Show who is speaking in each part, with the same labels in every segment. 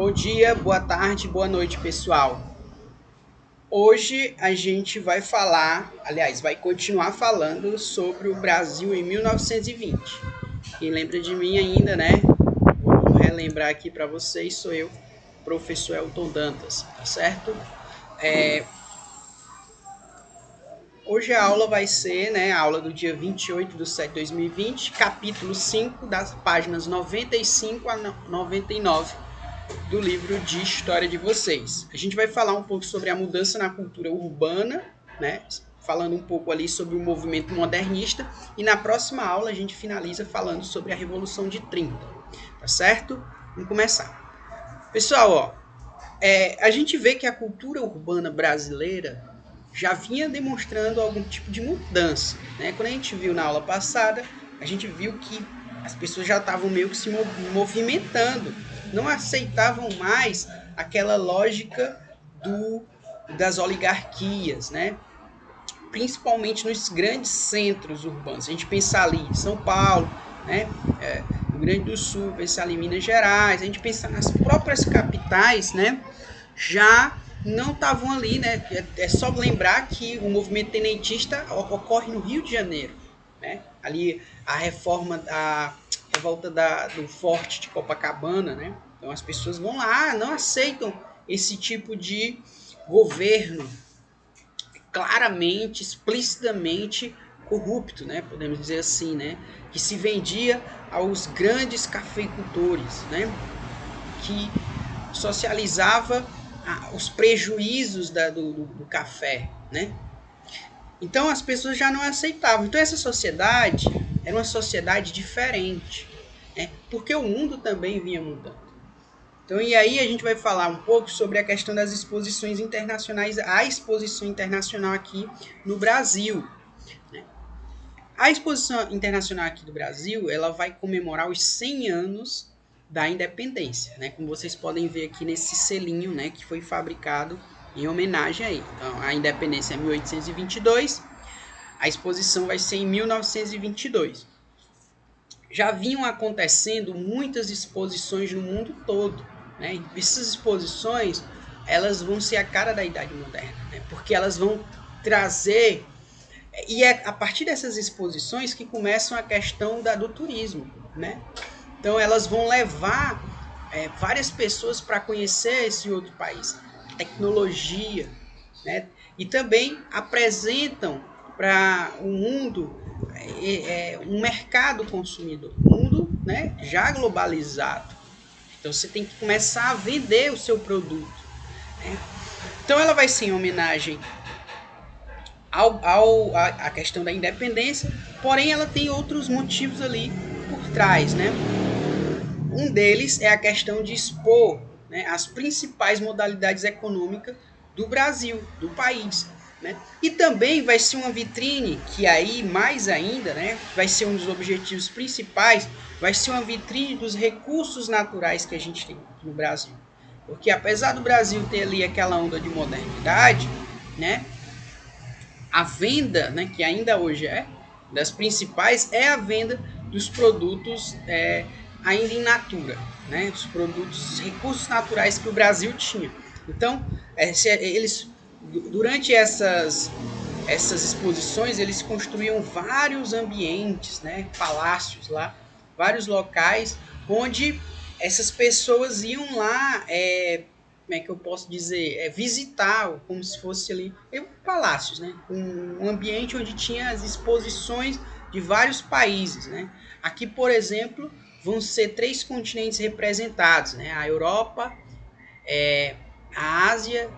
Speaker 1: Bom dia, boa tarde, boa noite, pessoal. Hoje a gente vai falar, aliás, vai continuar falando sobre o Brasil em 1920. Quem lembra de mim ainda, né? Vou relembrar aqui para vocês, sou eu, professor Elton Dantas, tá certo? Hoje a aula vai ser, né, a aula do dia 28/7/2020, capítulo 5, das páginas 95 a 99 do livro de história de vocês. A gente vai falar um pouco sobre a mudança na cultura urbana, né? Falando um pouco ali sobre o movimento modernista, e na próxima aula a gente finaliza falando sobre a Revolução de 30, tá certo? Vamos começar. Pessoal, a gente vê que a cultura urbana brasileira já vinha demonstrando algum tipo de mudança, né? Quando a gente viu na aula passada, a gente viu que as pessoas já estavam meio que se movimentando, não aceitavam mais aquela lógica das oligarquias, né? Principalmente nos grandes centros urbanos. A gente pensar ali em São Paulo, né? Rio Grande do Sul, pensar ali em Minas Gerais, a gente pensar nas próprias capitais, né? Já não estavam ali, né? É só lembrar que o movimento tenentista ocorre no Rio de Janeiro, né? Ali a reforma, a revolta do Forte de Copacabana, né? Então as pessoas vão lá, não aceitam esse tipo de governo claramente, explicitamente corrupto, né? Podemos dizer assim, né? Que se vendia aos grandes cafeicultores, né? Que socializava os prejuízos do café, né? Então as pessoas já não aceitavam. Então essa sociedade era uma sociedade diferente, né? Porque o mundo também vinha mudando. Então, e aí a gente vai falar um pouco sobre a questão das exposições internacionais, a exposição internacional aqui no Brasil, né? A exposição internacional aqui do Brasil, ela vai comemorar os 100 anos da independência, né? Como vocês podem ver aqui nesse selinho, né, que foi fabricado em homenagem a ele. Então, a independência é 1822, a exposição vai ser em 1922. Já vinham acontecendo muitas exposições no mundo todo, né? E essas exposições, elas vão ser a cara da Idade Moderna, né? Porque elas vão trazer, e é a partir dessas exposições que começam a questão do turismo, né? Então elas vão levar várias pessoas para conhecer esse outro país, tecnologia, né? E também apresentam para o mundo um mercado consumidor, um mundo, né, já globalizado. Então você tem que começar a vender o seu produto, né? Então ela vai ser em homenagem à questão da independência, porém ela tem outros motivos ali por trás, né? Um deles é a questão de expor, né, as principais modalidades econômicas do Brasil, do país, né? E também vai ser uma vitrine que aí, mais ainda, né, vai ser um dos objetivos principais, vai ser uma vitrine dos recursos naturais que a gente tem aqui no Brasil. Porque apesar do Brasil ter ali aquela onda de modernidade, né, a venda, né, que ainda hoje é das principais, é a venda dos produtos ainda in natura, né, os produtos, os recursos naturais que o Brasil tinha. Então, eles durante essas exposições, eles construíam vários ambientes, né, palácios lá, vários locais onde essas pessoas iam lá, como é que eu posso dizer, visitar, como se fosse ali, palácios, né, um ambiente onde tinha as exposições de vários países, né. Aqui, por exemplo, vão ser 3 continentes representados, né, a Europa, a Ásia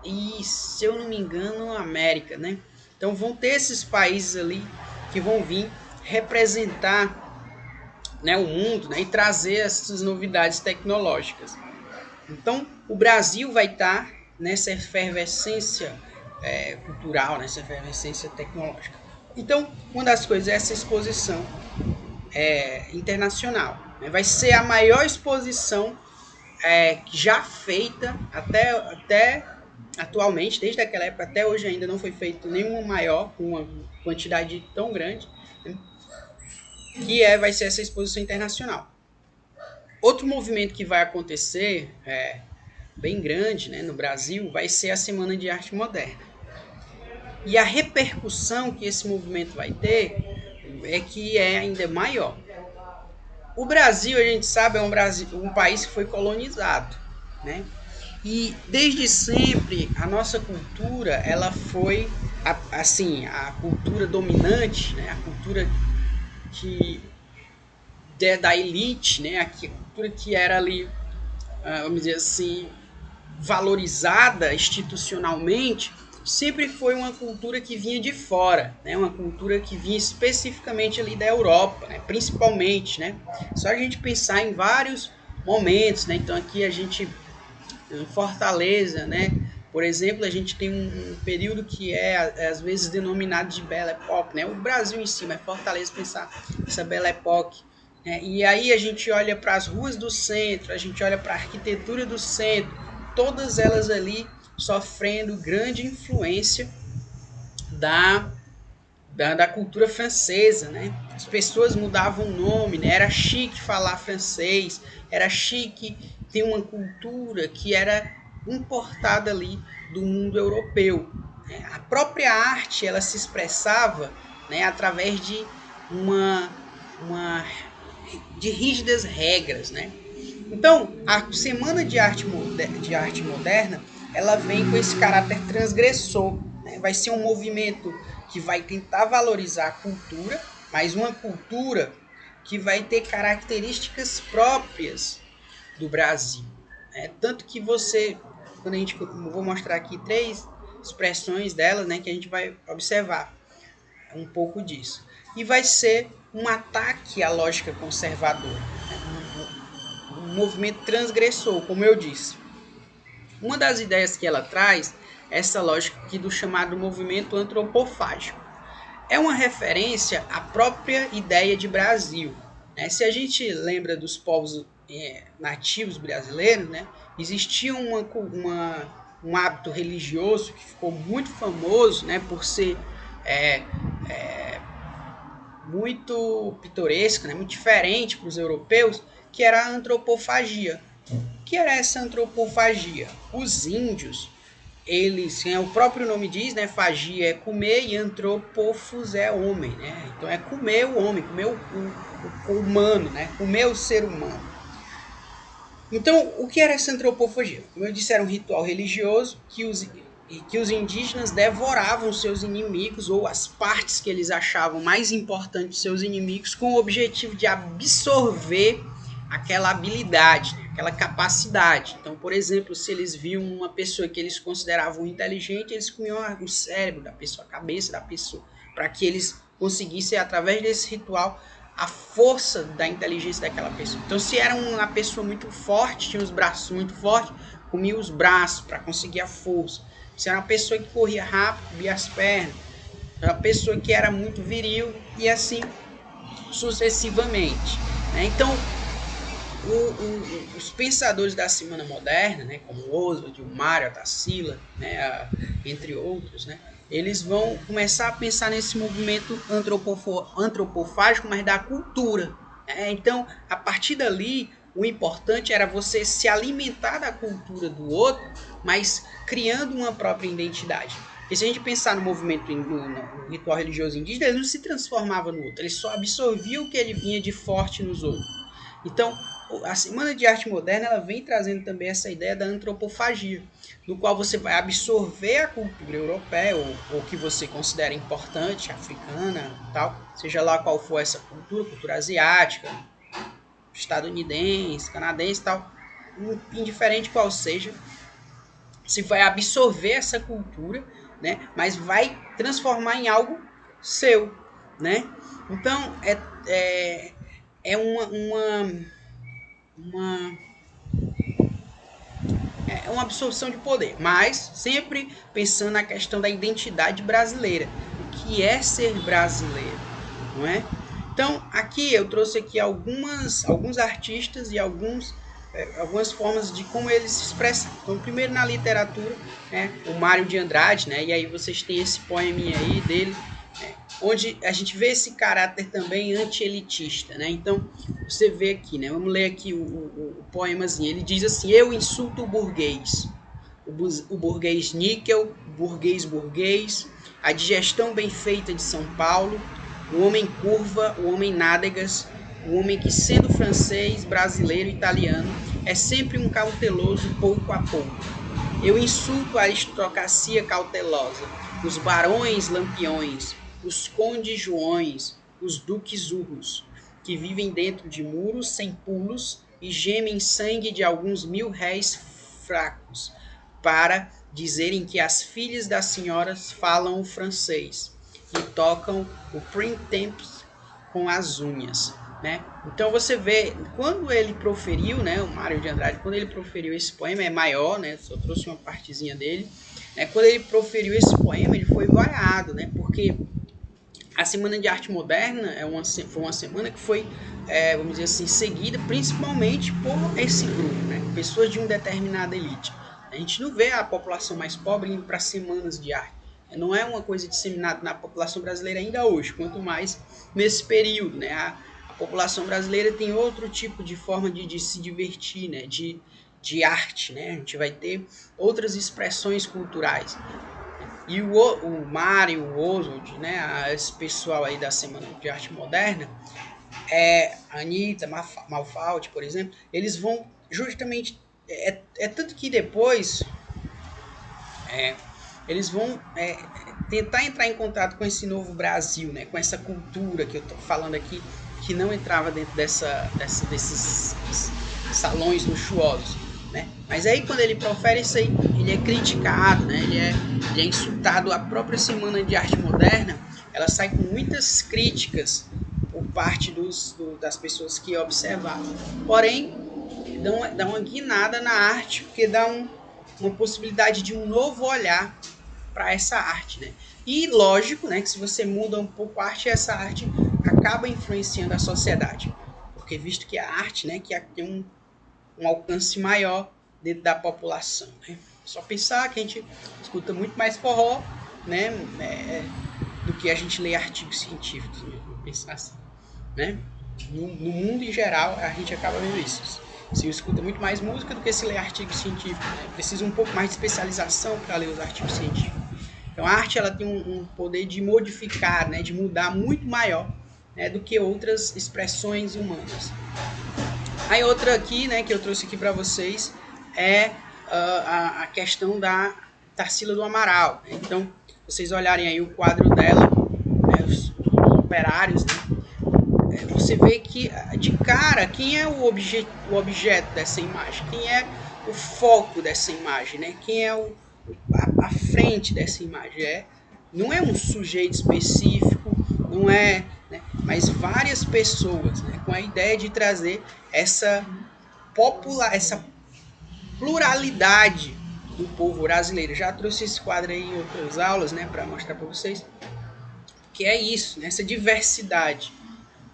Speaker 1: e, se eu não me engano, a América, né. Então vão ter esses países ali que vão vir representar, né, o mundo, né, e trazer essas novidades tecnológicas. Então o Brasil vai estar nessa efervescência cultural, nessa efervescência tecnológica. Então uma das coisas é essa exposição internacional, né. Vai ser a maior exposição já feita até atualmente, desde aquela época até hoje ainda não foi feito nenhuma maior, com uma quantidade tão grande, né, vai ser essa exposição internacional. Outro movimento que vai acontecer, bem grande, né, no Brasil, vai ser a Semana de Arte Moderna. E a repercussão que esse movimento vai ter é que é ainda maior. O Brasil, a gente sabe, é um país que foi colonizado, né? E desde sempre a nossa cultura, ela foi a cultura dominante, né? A cultura que da elite, né? A cultura que era ali, vamos dizer assim, valorizada institucionalmente, sempre foi uma cultura que vinha de fora, né? Uma cultura que vinha especificamente ali da Europa, né? Principalmente, né? Só a gente pensar em vários momentos, né? Então aqui a gente, em Fortaleza, né? Por exemplo, a gente tem um período que é às vezes denominado de Belle Époque, né? O Brasil em si, mas Fortaleza pensar essa Belle Époque. E aí a gente olha para as ruas do centro, a gente olha para a arquitetura do centro, todas elas ali sofrendo grande influência da cultura francesa, né? As pessoas mudavam o nome, né? Era chique falar francês, era chique ter uma cultura que era importada ali do mundo europeu. A própria arte, ela se expressava, né, através de de rígidas regras, né? Então, a Semana de Arte Moderna, ela vem com esse caráter transgressor, né? Vai ser um movimento que vai tentar valorizar a cultura, mas uma cultura que vai ter características próprias do Brasil. Tanto que vou mostrar aqui 3 expressões delas, né, que a gente vai observar um pouco disso. E vai ser um ataque à lógica conservadora, um movimento transgressor, como eu disse. Uma das ideias que ela traz é essa lógica aqui do chamado movimento antropofágico. É uma referência à própria ideia de Brasil. Se a gente lembra dos povos nativos brasileiros, né, existia um hábito religioso que ficou muito famoso, né, por ser muito pitoresco, né, muito diferente para os europeus, que era a antropofagia. O que era essa antropofagia? Os índios, eles, o próprio nome diz, né, fagia é comer e antropofos é homem, né? Então é comer o homem, comer o humano, né? Comer o ser humano. Então, o que era essa antropofagia? Como eu disse, era um ritual religioso que os indígenas devoravam seus inimigos ou as partes que eles achavam mais importantes de seus inimigos com o objetivo de absorver aquela habilidade, aquela capacidade. Então, por exemplo, se eles viam uma pessoa que eles consideravam inteligente, eles comiam o cérebro da pessoa, a cabeça da pessoa, para que eles conseguissem, através desse ritual, a força da inteligência daquela pessoa. Então, se era uma pessoa muito forte, tinha os braços muito fortes, comia os braços para conseguir a força. Se era uma pessoa que corria rápido, comia as pernas. Era uma pessoa que era muito viril e assim sucessivamente. Então, os pensadores da Semana Moderna, né, como Oswald, o Mário, a Tarsila, né, entre outros, né, eles vão começar a pensar nesse movimento antropofágico, mas da cultura. Então, a partir dali, o importante era você se alimentar da cultura do outro, mas criando uma própria identidade. Porque se a gente pensar no movimento, no ritual religioso indígena, ele não se transformava no outro, ele só absorvia o que ele vinha de forte nos outros. Então, a Semana de Arte Moderna, ela vem trazendo também essa ideia da antropofagia, no qual você vai absorver a cultura europeia, ou que você considera importante, africana, tal, seja lá qual for essa cultura asiática, estadunidense, canadense, tal, indiferente qual seja, se vai absorver essa cultura, né, mas vai transformar em algo seu, né? Então, é uma absorção de poder, mas sempre pensando na questão da identidade brasileira, o que é ser brasileiro, não é? Então, aqui eu trouxe aqui alguns artistas e algumas formas de como eles se expressam. Então, primeiro na literatura, né, o Mário de Andrade, né, e aí vocês têm esse poeminha aí dele, né, onde a gente vê esse caráter também anti-elitista, né? Então, você vê aqui, né? Vamos ler aqui o poemazinho. Ele diz assim: eu insulto o burguês, o burguês níquel, burguês, a digestão bem feita de São Paulo, o homem curva, o homem nádegas, o homem que, sendo francês, brasileiro, italiano, é sempre um cauteloso pouco a pouco. Eu insulto a aristocracia cautelosa, os barões lampiões, os condes joões, os duques urros, que vivem dentro de muros sem pulos e gemem sangue de alguns 1000 réis fracos, para dizerem que as filhas das senhoras falam o francês e tocam o printemps com as unhas, né? Então você vê, quando ele proferiu, né, o Mário de Andrade, quando ele proferiu esse poema, é maior, né, só trouxe uma partezinha dele, né, quando ele proferiu esse poema, ele foi vaiado, né, porque a Semana de Arte Moderna foi uma semana que foi, vamos dizer assim, seguida principalmente por esse grupo, né, pessoas de uma determinada elite. A gente não vê a população mais pobre indo para semanas de arte. Não é uma coisa disseminada na população brasileira ainda hoje, quanto mais nesse período, né? A população brasileira tem outro tipo de forma de se divertir, né? De arte, né? A gente vai ter outras expressões culturais. E o Mário, o Oswald, né? Esse pessoal aí da Semana de Arte Moderna, a Anitta Malfatti, por exemplo, eles vão justamente... tanto que depois... eles vão tentar entrar em contato com esse novo Brasil, né? Com essa cultura que eu estou falando aqui, que não entrava dentro desses salões luxuosos, né? Mas aí quando ele profere isso aí, ele é criticado, né? Ele é insultado. A própria Semana de Arte Moderna, ela sai com muitas críticas por parte das pessoas que observavam. Porém, dá uma guinada na arte, porque dá uma possibilidade de um novo olhar para essa arte, né? E lógico, né, que se você muda um pouco a arte, essa arte acaba influenciando a sociedade, porque visto que a arte, né, que tem um alcance maior dentro da população, né? Só pensar que a gente escuta muito mais forró, né, do que a gente lê artigos científicos, né? Pensar assim, né? No mundo em geral, a gente acaba vendo isso. Se escuta muito mais música do que se lê artigos científicos, né? Precisa um pouco mais de especialização para ler os artigos científicos. Então a arte, ela tem um poder de modificar, né, de mudar muito maior, né, do que outras expressões humanas. Aí outra aqui, né, que eu trouxe aqui para vocês é a questão da Tarsila do Amaral. Então, vocês olharem aí o quadro dela, né, os operários, né, você vê que, de cara, quem é o objeto dessa imagem? Quem é o foco dessa imagem, né? Quem é a frente dessa imagem? Não é um sujeito específico, não é, né? Mas várias pessoas, né? Com a ideia de trazer essa pluralidade do povo brasileiro. Já trouxe esse quadro aí em outras aulas, né? Para mostrar para vocês que é isso, né? Essa diversidade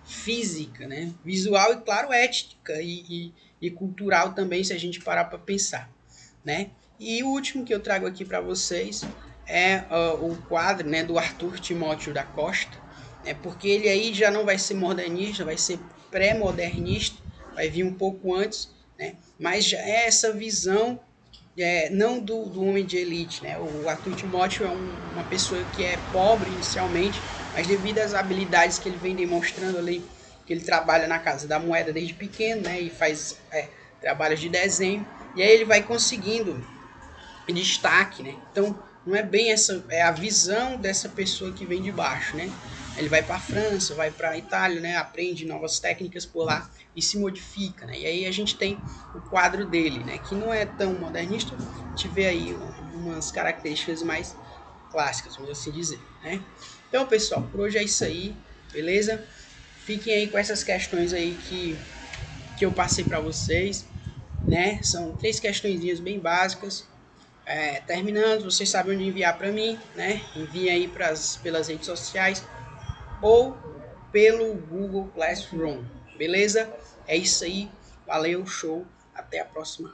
Speaker 1: física, né? Visual e, claro, ética e cultural também, se a gente parar para pensar, né? E o último que eu trago aqui para vocês é o quadro, né, do Arthur Timóteo da Costa, né, porque ele aí já não vai ser modernista, vai ser pré-modernista, vai vir um pouco antes, né, mas já é essa visão não do homem de elite, né? O Arthur Timóteo é uma pessoa que é pobre inicialmente, mas devido às habilidades que ele vem demonstrando ali, que ele trabalha na Casa da Moeda desde pequeno, né? E faz trabalhos de desenho, e aí ele vai conseguindo destaque, né? Então não é bem essa, é a visão dessa pessoa que vem de baixo, né? Ele vai para a França, vai para a Itália, né? Aprende novas técnicas por lá e se modifica, né? E aí a gente tem o quadro dele, né? Que não é tão modernista, a gente vê aí umas características mais clássicas, vamos assim dizer, né? Então, pessoal, por hoje é isso aí, beleza? Fiquem aí com essas questões aí que eu passei para vocês, né? São 3 questõezinhas bem básicas. Terminando, vocês sabem onde enviar para mim, né? Enviem aí pelas redes sociais ou pelo Google Classroom, beleza? É isso aí, valeu, show, até a próxima.